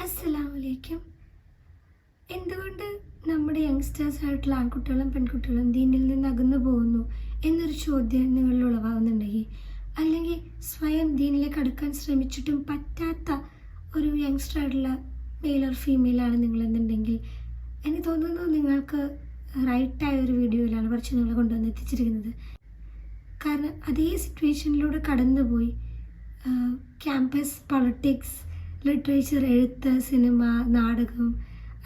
അസ്സലാമലൈക്കും. എന്തുകൊണ്ട് നമ്മുടെ യങ്സ്റ്റേഴ്സ് ആയിട്ടുള്ള ആൺകുട്ടികളും പെൺകുട്ടികളും ദീനിൽ നിന്ന് അകന്നു പോകുന്നു എന്നൊരു ചോദ്യം നിങ്ങളിൽ ഉളവാകുന്നുണ്ടെങ്കിൽ, അല്ലെങ്കിൽ സ്വയം ദീനിലേക്ക് അടുക്കാൻ ശ്രമിച്ചിട്ടും പറ്റാത്ത ഒരു യങ്സ്റ്റർ ആയിട്ടുള്ള മെയിൽ ഓർ ഫീമെയിലാണ് നിങ്ങളെന്നുണ്ടെങ്കിൽ, എനിക്ക് തോന്നുന്നു നിങ്ങൾക്ക് റൈറ്റായ ഒരു വീഡിയോയിലാണ് കുറച്ച് നിങ്ങളെ കൊണ്ടുവന്ന് എത്തിച്ചിരിക്കുന്നത്. കാരണം അതേ സിറ്റുവേഷനിലൂടെ കടന്നുപോയി ക്യാമ്പസ് പൊളിറ്റിക്സ്, ലിറ്ററേച്ചർ, എഴുത്ത്, സിനിമ, നാടകം,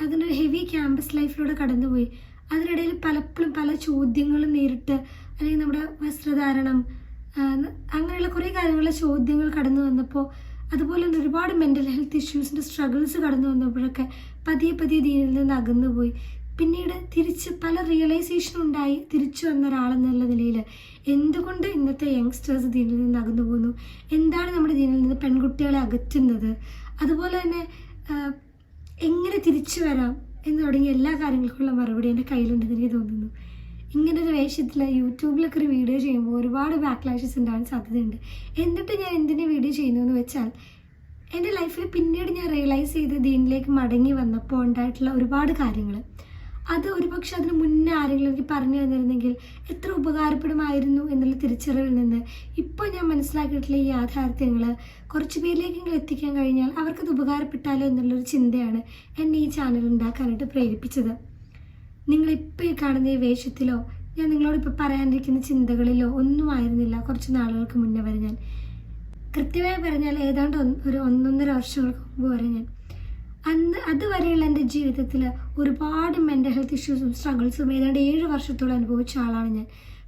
അങ്ങനെ ഒരു ഹെവി ക്യാമ്പസ് ലൈഫിലൂടെ കടന്നുപോയി. അതിനിടയിൽ പലപ്പോഴും പല ചോദ്യങ്ങളും നേരിട്ട്, അല്ലെങ്കിൽ നമ്മുടെ വസ്ത്രധാരണം, അങ്ങനെയുള്ള കുറേ കാര്യങ്ങളിലെ ചോദ്യങ്ങൾ കടന്നു വന്നപ്പോൾ, അതുപോലെ തന്നെ ഒരുപാട് മെൻ്റൽ ഹെൽത്ത് ഇഷ്യൂസിൻ്റെ സ്ട്രഗിൾസ് കടന്നു വന്നപ്പോഴൊക്കെ പതിയെ പതിയെ ദീനിൽ നിന്ന് അകന്നുപോയി. പിന്നീട് തിരിച്ച് പല റിയലൈസേഷനും ഉണ്ടായി തിരിച്ചു വന്ന ഒരാളെന്നുള്ള നിലയിൽ എന്തുകൊണ്ട് ഇന്നത്തെ യങ്സ്റ്റേഴ്സ് ദീനിൽ നിന്ന് അകന്നു പോകുന്നു, എന്താണ് നമ്മുടെ ദീനിൽ നിന്ന് പെൺകുട്ടികളെ അകറ്റുന്നത്, അതുപോലെ തന്നെ എങ്ങനെ തിരിച്ചു വരാം എന്ന് തുടങ്ങിയ എല്ലാ കാര്യങ്ങൾക്കുള്ള മറുപടി എൻ്റെ കയ്യിലുണ്ടെന്ന് എനിക്ക് തോന്നുന്നു. ഇങ്ങനൊരു വേഷത്തിൽ യൂട്യൂബിലൊക്കെ ഒരു വീഡിയോ ചെയ്യുമ്പോൾ ഒരുപാട് ബാക്ക്ലാഷസ് ഉണ്ടാകാൻ സാധ്യതയുണ്ട്. എന്നിട്ട് ഞാൻ എന്തിനു വീഡിയോ ചെയ്യുന്നു എന്ന് വെച്ചാൽ, എൻ്റെ ലൈഫിൽ പിന്നീട് ഞാൻ റിയലൈസ് ചെയ്ത് ദീനിലേക്ക് മടങ്ങി വന്നപ്പോൾ ഉണ്ടായിട്ടുള്ള ഒരുപാട് കാര്യങ്ങൾ, അത് ഒരുപക്ഷെ അതിന് മുന്നേ ആരെങ്കിലും എനിക്ക് പറഞ്ഞു തന്നിരുന്നെങ്കിൽ എത്ര ഉപകാരപ്പെടുമായിരുന്നു എന്നുള്ള തിരിച്ചറിവിൽ നിന്ന് ഇപ്പോൾ ഞാൻ മനസ്സിലാക്കിയിട്ടുള്ള ഈ യാഥാർത്ഥ്യങ്ങൾ കുറച്ച് പേരിലേക്കെങ്കിലും എത്തിക്കാൻ കഴിഞ്ഞാൽ അവർക്കത് ഉപകാരപ്പെട്ടാലോ എന്നുള്ളൊരു ചിന്തയാണ് എന്നെ ഈ ചാനൽ ഉണ്ടാക്കാനായിട്ട് പ്രേരിപ്പിച്ചത്. നിങ്ങളിപ്പോൾ ഈ കാണുന്ന ഈ വേഷത്തിലോ ഞാൻ നിങ്ങളോടിപ്പോൾ പറയാനിരിക്കുന്ന ചിന്തകളിലോ ഒന്നും ആയിരുന്നില്ല കുറച്ച് നാളുകൾക്ക് മുന്നേ വരെ. ഞാൻ കൃത്യമായി പറഞ്ഞാൽ ഏതാണ്ട് ഒരു 1.5 വർഷങ്ങൾക്ക് മുമ്പ് വരെ ഞാൻ അതുവരെയുള്ള എൻ്റെ ജീവിതത്തിൽ ഒരുപാട് മെൻ്റൽ ഹെൽത്ത് ഇഷ്യൂസും സ്ട്രഗിൾസും ഏതാണ്ട് 7 വർഷത്തോളം അനുഭവിച്ച ആളാണ് ഞാൻ.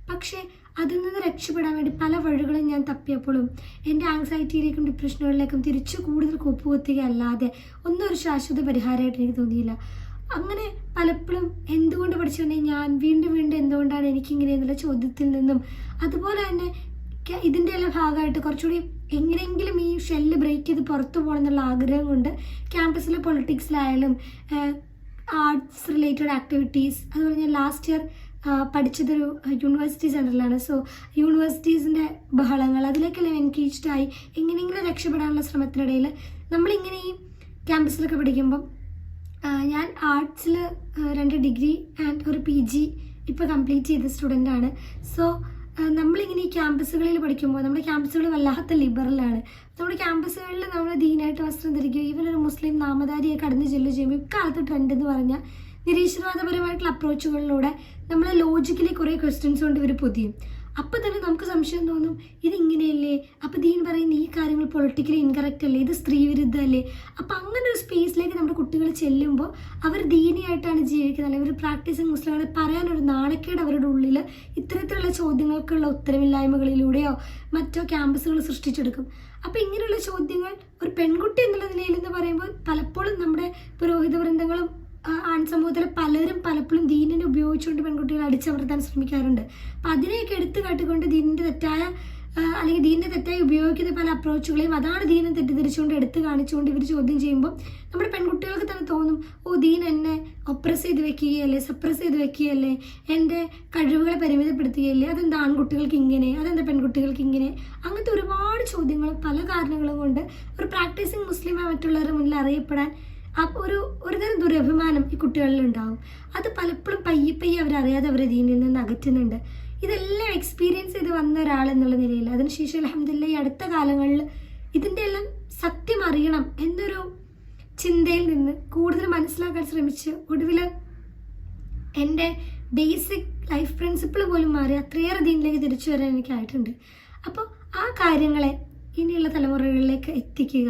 പക്ഷേ അതിൽ നിന്ന് രക്ഷപ്പെടാൻ വേണ്ടി പല വഴികളും ഞാൻ തപ്പിയപ്പോഴും എൻ്റെ ആങ്സൈറ്റിയിലേക്കും ഡിപ്രഷനുകളിലേക്കും തിരിച്ചു കൂടുതൽ കൂപ്പുകുത്തുകയല്ലാതെ ഒന്നും ഒരു ശാശ്വത പരിഹാരമായിട്ട് എനിക്ക് തോന്നിയില്ല. അങ്ങനെ പലപ്പോഴും എന്തുകൊണ്ട് പഠിച്ചോണ്ടേ ഞാൻ വീണ്ടും വീണ്ടും എന്തുകൊണ്ടാണ് എനിക്കിങ്ങനെ എന്നുള്ള ചോദ്യത്തിൽ നിന്നും, അതുപോലെ തന്നെ ഇതിൻ്റെ എല്ലാം ഭാഗമായിട്ട് കുറച്ചുകൂടി എങ്ങനെയെങ്കിലും ഈ ഷെല്ല് ബ്രേക്ക് ചെയ്ത് പുറത്തു പോകണം എന്നുള്ള ആഗ്രഹം കൊണ്ട് ക്യാമ്പസിലെ പൊളിറ്റിക്സിലായാലും ആർട്സ് റിലേറ്റഡ് ആക്ടിവിറ്റീസ്, അതുപോലെ ഞാൻ ലാസ്റ്റ് ഇയർ പഠിച്ചതൊരു യൂണിവേഴ്സിറ്റി സെൻറ്ററിലാണ്. സോ യൂണിവേഴ്സിറ്റീസിൻ്റെ ബഹളങ്ങൾ അതിലേക്കെല്ലാം എൻഗേജ്ഡായി എങ്ങനെയെങ്കിലും രക്ഷപ്പെടാനുള്ള ശ്രമത്തിനിടയിൽ നമ്മളിങ്ങനെ ഈ ക്യാമ്പസിലൊക്കെ പഠിക്കുമ്പം, ഞാൻ ആർട്സിൽ 2 ഡിഗ്രി ആൻഡ് ഒരു PG ഇപ്പോൾ കംപ്ലീറ്റ് ചെയ്ത സ്റ്റുഡൻ്റാണ്. സോ നമ്മളിങ്ങനെ ഈ ക്യാമ്പസുകളിൽ പഠിക്കുമ്പോൾ നമ്മുടെ ക്യാമ്പസുകൾ വല്ലാത്ത ലിബറലാണ്. നമ്മുടെ ക്യാമ്പസുകളിൽ നമ്മൾ ദീനായിട്ട് വസ്ത്രം ധരിക്കുക, ഈവൻ ഒരു മുസ്ലിം നാമധാരിയെ കടന്നു ചെല്ലുക ചെയ്യുമ്പോൾ ഇക്കാലത്ത് ട്രെൻഡ് എന്ന് പറഞ്ഞാൽ നിരീശ്വരവാദപരമായിട്ടുള്ള അപ്രോച്ചുകളിലൂടെ നമ്മളെ ലോജിക്കലി കുറേ ക്വസ്റ്റ്യൻസ് കൊണ്ട് ഇവർ പൊതിയും. അപ്പോൾ തന്നെ നമുക്ക് സംശയം തോന്നും, ഇതിങ്ങനെയല്ലേ, അപ്പോൾ ദീൻ പറയുന്ന ഈ കാര്യങ്ങൾ പൊളിറ്റിക്കലി ഇൻകറക്റ്റ് അല്ലേ, ഇത് സ്ത്രീ വിരുദ്ധമല്ലേ. അപ്പോൾ അങ്ങനെ ഒരു സ്പേസിലേക്ക് നമ്മുടെ കുട്ടികൾ ചെല്ലുമ്പോൾ അവർ ദീനിയായിട്ടാണ് ജീവിക്കുന്നത്, അല്ലെങ്കിൽ ഒരു പ്രാക്ടീസിങ് മുസ്ലിമാണ് പറയാനൊരു നാണക്കേട് അവരുടെ ഉള്ളിൽ ഇത്തരത്തിലുള്ള ചോദ്യങ്ങൾക്കുള്ള ഉത്തരവില്ലായ്മകളിലൂടെയോ മറ്റോ ക്യാമ്പസുകൾ സൃഷ്ടിച്ചെടുക്കും. അപ്പോൾ ഇങ്ങനെയുള്ള ചോദ്യങ്ങൾ ഒരു പെൺകുട്ടി എന്നുള്ള നിലയിൽ എന്ന് പറയുമ്പോൾ പലപ്പോഴും നമ്മുടെ പുരോഹിത വൃന്ദങ്ങളും ആൺസമൂഹത്തിലെ പലരും പലപ്പോഴും ദീനിനെ ഉപയോഗിച്ചുകൊണ്ട് പെൺകുട്ടികളെ അടിച്ചമർത്താൻ ശ്രമിക്കാറുണ്ട്. അപ്പം അതിനെയൊക്കെ എടുത്തു കാട്ടിക്കൊണ്ട് ദീനിൻ്റെ തെറ്റായ അല്ലെങ്കിൽ ദീനിൻ്റെ തെറ്റായി ഉപയോഗിക്കുന്ന പല അപ്രോച്ചുകളെയും അതാണ് ദീനം തെറ്റിദ്ധരിച്ചുകൊണ്ട് എടുത്ത് കാണിച്ചുകൊണ്ട് ഇവർ ചോദ്യം ചെയ്യുമ്പോൾ നമ്മുടെ പെൺകുട്ടികൾക്ക് തന്നെ തോന്നും, ഓ ദീൻ എന്നെ ഒപ്രസ് ചെയ്ത് വെക്കുകയല്ലേ, സപ്രസ് ചെയ്ത് വെക്കുകയല്ലേ, എൻ്റെ കഴിവുകളെ പരിമിതപ്പെടുത്തുകയല്ലേ, അതെന്താ ആൺകുട്ടികൾക്ക് ഇങ്ങനെ, അതെന്താ പെൺകുട്ടികൾക്ക് ഇങ്ങനെ. അങ്ങനത്തെ ഒരുപാട് ചോദ്യങ്ങളും പല കാരണങ്ങളും കൊണ്ട് ഒരു പ്രാക്ടീസിങ് മുസ്ലിമായി മറ്റുള്ളവരുടെ മുന്നിൽ അറിയപ്പെടാൻ ഒരു തരം ദുരഭിമാനം ഈ കുട്ടികളിലുണ്ടാവും. അത് പലപ്പോഴും പയ്യെ അവരറിയാതെ അവരെ ദീനിൽ നിന്ന് അകറ്റുന്നുണ്ട്. ഇതെല്ലാം എക്സ്പീരിയൻസ് ചെയ്ത് വന്ന ഒരാളെന്നുള്ള നിലയിൽ അതിനുശേഷം അൽഹംദുലില്ലാഹ് ഈ അടുത്ത കാലങ്ങളിൽ ഇതിൻ്റെ എല്ലാം സത്യം അറിയണം എന്നൊരു ചിന്തയിൽ നിന്ന് കൂടുതൽ മനസ്സിലാക്കാൻ ശ്രമിച്ച് ഒടുവിൽ എൻ്റെ ബേസിക് ലൈഫ് പ്രിൻസിപ്പിൾ പോലും മാറി അത്രയേറെ ദീനിലേക്ക് തിരിച്ചു വരാൻ എനിക്കായിട്ടുണ്ട്. അപ്പോൾ ആ കാര്യങ്ങളെ ഇനിയുള്ള തലമുറകളിലേക്ക് എത്തിക്കുക,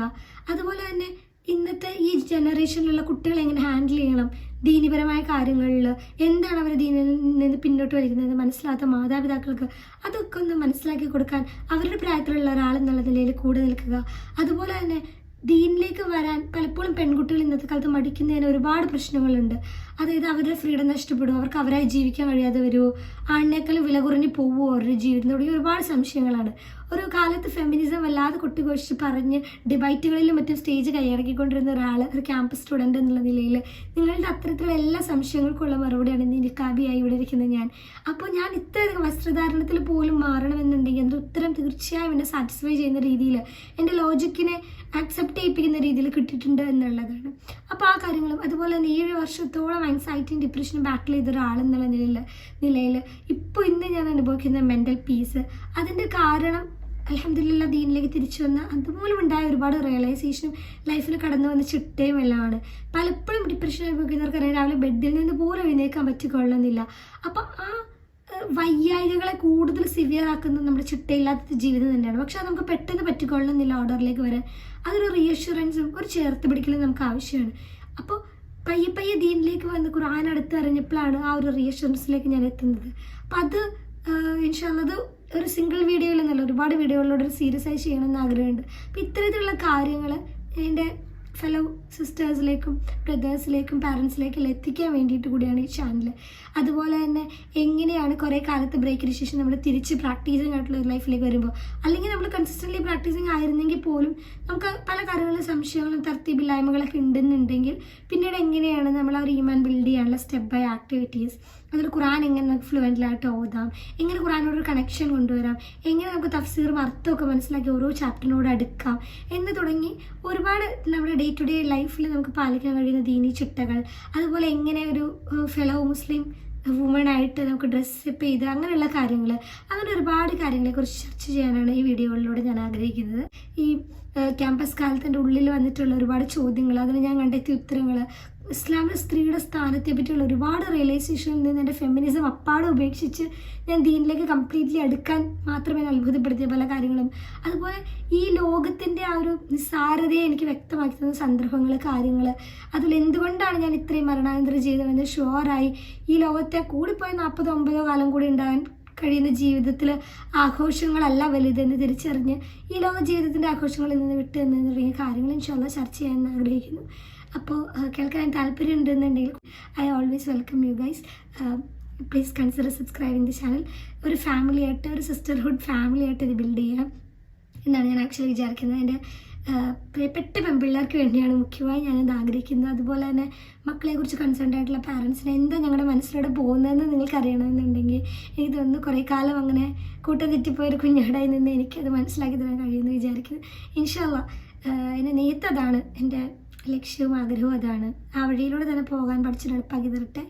അതുപോലെ തന്നെ ഇന്നത്തെ ഈ ജനറേഷനിലുള്ള കുട്ടികളെ എങ്ങനെ ഹാൻഡിൽ ചെയ്യണം, ദീനിപരമായ കാര്യങ്ങളിൽ എന്താണ് അവർ ദീനിൽ നിന്ന് പിന്നോട്ട് വലിക്കുന്നത് മനസ്സിലാത്ത മാതാപിതാക്കൾക്ക് അതൊക്കെ ഒന്ന് മനസ്സിലാക്കി കൊടുക്കാൻ അവരുടെ പ്രായത്തിലുള്ള ഒരാളെന്നുള്ള നിലയിൽ കൂടെ നിൽക്കുക. അതുപോലെ തന്നെ ദീനിലേക്ക് വരാൻ പലപ്പോഴും പെൺകുട്ടികൾ ഇന്നത്തെ കാലത്ത് മടിക്കുന്നതിന് ഒരുപാട് പ്രശ്നങ്ങളുണ്ട്. അതായത് അവരുടെ ഫ്രീഡം നഷ്ടപ്പെടുമോ, അവർക്ക് അവരായി ജീവിക്കാൻ കഴിയാതെ വരുമോ, ആണിനേക്കാൾ വില കുറഞ്ഞ് പോവുമോ അവരുടെ ജീവിതം, തുടങ്ങിയ ഒരുപാട് സംശയങ്ങളാണ്. ഒരു കാലത്ത് ഫെമിനിസം വല്ലാതെ കൊട്ടിഘോഷിച്ച് പറഞ്ഞ് ഡിബൈറ്റുകളിലും മറ്റും സ്റ്റേജ് കൈയടക്കിക്കൊണ്ടിരുന്ന ഒരാൾ, ഒരു ക്യാമ്പസ് സ്റ്റുഡൻ്റ് എന്നുള്ള നിലയിൽ നിങ്ങളുടെ അത്തരത്തിലുള്ള എല്ലാ സംശയങ്ങൾക്കുള്ള മറുപടിയാണ് ഇന്ന് നിക്കാബിയായി ഇവിടെ ഇരിക്കുന്നത് ഞാൻ. അപ്പോൾ ഞാൻ ഇത്രയധികം വസ്ത്രധാരണത്തിൽ പോലും മാറണമെന്നുണ്ടെങ്കിൽ എൻ്റെ ഉത്തരം തീർച്ചയായും എന്നെ സാറ്റിസ്ഫൈ ചെയ്യുന്ന രീതിയിൽ, എൻ്റെ ലോജിക്കിനെ ആക്സെപ്റ്റ് ചെയ്യിപ്പിക്കുന്ന രീതിയിൽ കിട്ടിയിട്ടുണ്ട് എന്നുള്ളതാണ്. അപ്പോൾ ആ കാര്യങ്ങളും അതുപോലെ തന്നെ 7 വർഷത്തോളം ആൻസൈറ്റിയും ഡിപ്രഷനും ബാറ്റിൽ ചെയ്ത ഒരാളെന്നുള്ള നിലയിൽ ഇപ്പോൾ ഇന്ന് ഞാൻ അനുഭവിക്കുന്ന മെൻ്റൽ പീസ്, അതിൻ്റെ കാരണം അൽഹംദുലില്ലാ ദീനിലേക്ക് തിരിച്ചു വന്ന അതുപോലും ഉണ്ടായ ഒരുപാട് റിയലൈസേഷനും ലൈഫിൽ കടന്നു വന്ന ചിട്ടയും എല്ലാമാണ്. പലപ്പോഴും ഡിപ്രഷൻ അനുഭവിക്കുന്നവർക്കറിയാം രാവിലെ ബെഡിൽ നിന്ന് പോലും എഴുന്നേൽക്കാൻ പറ്റിക്കൊള്ളുന്നില്ല. അപ്പം ആ വയ്യായികകളെ കൂടുതൽ സിവിയർ ആക്കുന്നത് നമ്മുടെ ചിട്ടയില്ലാത്ത ജീവിതം തന്നെയാണ്. പക്ഷെ അത് നമുക്ക് പെട്ടെന്ന് പറ്റിക്കൊള്ളുന്നില്ല ഓർഡറിലേക്ക് വരാൻ. അതൊരു റീഅഷ്വറൻസും ഒരു ചേർത്ത് പിടിക്കലും നമുക്ക് ആവശ്യമാണ്. അപ്പോൾ പയ്യെ ദീനിലേക്ക് വന്ന് ഖുർആൻ അടുത്ത് അറിഞ്ഞപ്പോഴാണ് ആ ഒരു റീഅഷ്വറൻസിലേക്ക് ഞാൻ എത്തുന്നത്. അപ്പം അത് ഇൻഷാ അല്ലാഹ് അത് ഒരു സിംഗിൾ വീഡിയോയിലെന്നല്ല, ഒരുപാട് വീഡിയോകളിലൂടെ ഒരു സീരിയസ് ആയി ചെയ്യണമെന്ന് ആഗ്രഹമുണ്ട്. അപ്പോൾ ഇത്തരത്തിലുള്ള കാര്യങ്ങൾ എൻ്റെ ഫെലോ സിസ്റ്റേഴ്സിലേക്കും ബ്രദേഴ്സിലേക്കും പാരൻസിലേക്കും എത്തിക്കാൻ വേണ്ടിയിട്ട് കൂടിയാണ് ഈ ചാനൽ. അതുപോലെ തന്നെ എങ്ങനെയാണ് കുറേ കാലത്ത് ബ്രേക്കിന് ശേഷം നമ്മൾ തിരിച്ച് പ്രാക്ടീസിങ് ആയിട്ടുള്ള ഒരു ലൈഫിലേക്ക് വരുമ്പോൾ, അല്ലെങ്കിൽ നമ്മൾ കൺസിസ്റ്റൻ്റ്ലി പ്രാക്ടീസിങ് ആയിരുന്നെങ്കിൽ പോലും നമുക്ക് പല കാര്യങ്ങളിലും സംശയങ്ങളും തർത്തീബില്ലായ്മകളൊക്കെ ഉണ്ടെന്നുണ്ടെങ്കിൽ പിന്നീട് എങ്ങനെയാണ് നമ്മൾ ആ ഒരു ഈമാൻ ബിൽഡ് ചെയ്യാനുള്ള സ്റ്റെപ്പ് ബൈ ആക്ടിവിറ്റീസ്, അതിൽ ഖുർആൻ എങ്ങനെ നമുക്ക് ഫ്ലുവൻ്റിലായിട്ട് ഓതാം, എങ്ങനെ ഖുർആനോടൊരു കണക്ഷൻ കൊണ്ടുവരാം, എങ്ങനെ നമുക്ക് തഫ്സീറും അർത്ഥമൊക്കെ മനസ്സിലാക്കി ഓരോ ചാപ്റ്ററിനോട് അടുക്കാം എന്ന് തുടങ്ങി ഒരുപാട് നമ്മുടെ ഡേ ടു ഡേ ലൈഫിൽ നമുക്ക് പാലിക്കാൻ കഴിയുന്ന ദീനി ചിട്ടകൾ, അതുപോലെ എങ്ങനെ ഒരു ഫെലോ മുസ്ലിം വുമണായിട്ട് നമുക്ക് ഡ്രസ്സപ്പ് ചെയ്ത് അങ്ങനെയുള്ള കാര്യങ്ങൾ, അങ്ങനെ ഒരുപാട് കാര്യങ്ങളെക്കുറിച്ച് ചർച്ച ചെയ്യാനാണ് ഈ വീഡിയോകളിലൂടെ ഞാൻ ആഗ്രഹിക്കുന്നത്. ഈ ക്യാമ്പസ് കാലത്തിൻ്റെ ഉള്ളിൽ വന്നിട്ടുള്ള ഒരുപാട് ചോദ്യങ്ങൾ, അതിന് ഞാൻ കണ്ടെത്തിയ ഉത്തരങ്ങൾ, ഇസ്ലാമിലെ സ്ത്രീയുടെ സ്ഥാനത്തെ പറ്റിയുള്ള ഒരുപാട് റിയലൈസേഷനിൽ നിന്ന് എൻ്റെ ഫെമിനിസം അപ്പാടെ ഉപേക്ഷിച്ച് ഞാൻ ദീനിലേക്ക് കംപ്ലീറ്റ്ലി അടുക്കാൻ മാത്രമേ അത്ഭുതപ്പെടുത്തിയ പല കാര്യങ്ങളും, അതുപോലെ ഈ ലോകത്തിൻ്റെ ആ ഒരു നിസ്സാരതയെ എനിക്ക് വ്യക്തമാക്കി തന്ന സന്ദർഭങ്ങൾ, കാര്യങ്ങൾ, അതിൽ എന്തുകൊണ്ടാണ് ഞാൻ ഇത്രയും മരണാനന്തര ജീവിതമെന്ന് ഷുവറായി ഈ ലോകത്തെ കൂടിപ്പോയി 40-50 കാലം കൂടി ഉണ്ടാകാൻ കഴിയുന്ന ജീവിതത്തിൽ ആഘോഷങ്ങളല്ല വലുതെന്ന് തിരിച്ചറിഞ്ഞ് ഈ ലോക ജീവിതത്തിൻ്റെ ആഘോഷങ്ങളിൽ നിന്ന് വിട്ട് എന്ന് തുടങ്ങിയ കാര്യങ്ങൾ ഇൻഷാ അല്ലാഹ് ചർച്ച ചെയ്യാൻ ആഗ്രഹിക്കുന്നു. അപ്പോൾ കേൾക്കാൻ താല്പര്യം ഉണ്ടെന്നുണ്ടെങ്കിൽ I always welcome you guys. Please consider subscribing the channel. ഒരു ഫാമിലിയായിട്ട്, ഒരു സിസ്റ്റർഹുഡ് ഫാമിലിയായിട്ട് ഇത് ബിൽഡ് ചെയ്യാം എന്നാണ് ഞാൻ ആക്ച്വലി വിചാരിക്കുന്നത്. എൻ്റെ പ്രിയപ്പെട്ട പെൺപിള്ളേർക്ക് വേണ്ടിയാണ് മുഖ്യമായി ഞാനത് ആഗ്രഹിക്കുന്നത്. അതുപോലെ തന്നെ മക്കളെക്കുറിച്ച് കൺസേൺഡ് ആയിട്ടുള്ള പാരൻസിന് എന്താ ഞങ്ങളുടെ മനസ്സിലൂടെ പോകുന്നതെന്ന് നിങ്ങൾക്ക് അറിയണമെന്നുണ്ടെങ്കിൽ എനിക്ക് തോന്നുന്നു കുറേ കാലം അങ്ങനെ കൂട്ടം തെറ്റിപ്പോയൊരു കുഞ്ഞാടായി നിന്ന് എനിക്കത് മനസ്സിലാക്കി തരാൻ കഴിയുമെന്ന് വിചാരിക്കുന്നത്. ഇൻഷാ അല്ലാഹ് എൻ്റെ നെയ്ത്തതാണ്, എൻ്റെ ലക്ഷ്യവും ആഗ്രഹവും അതാണ്. ആ വഴിയിലൂടെ തന്നെ പോകാൻ പഠിച്ചിട്ട് എളുപ്പമാക്കി തരട്ടെ.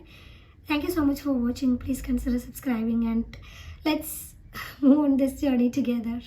Thank you so much for watching. Please consider subscribing and let's move on this journey together.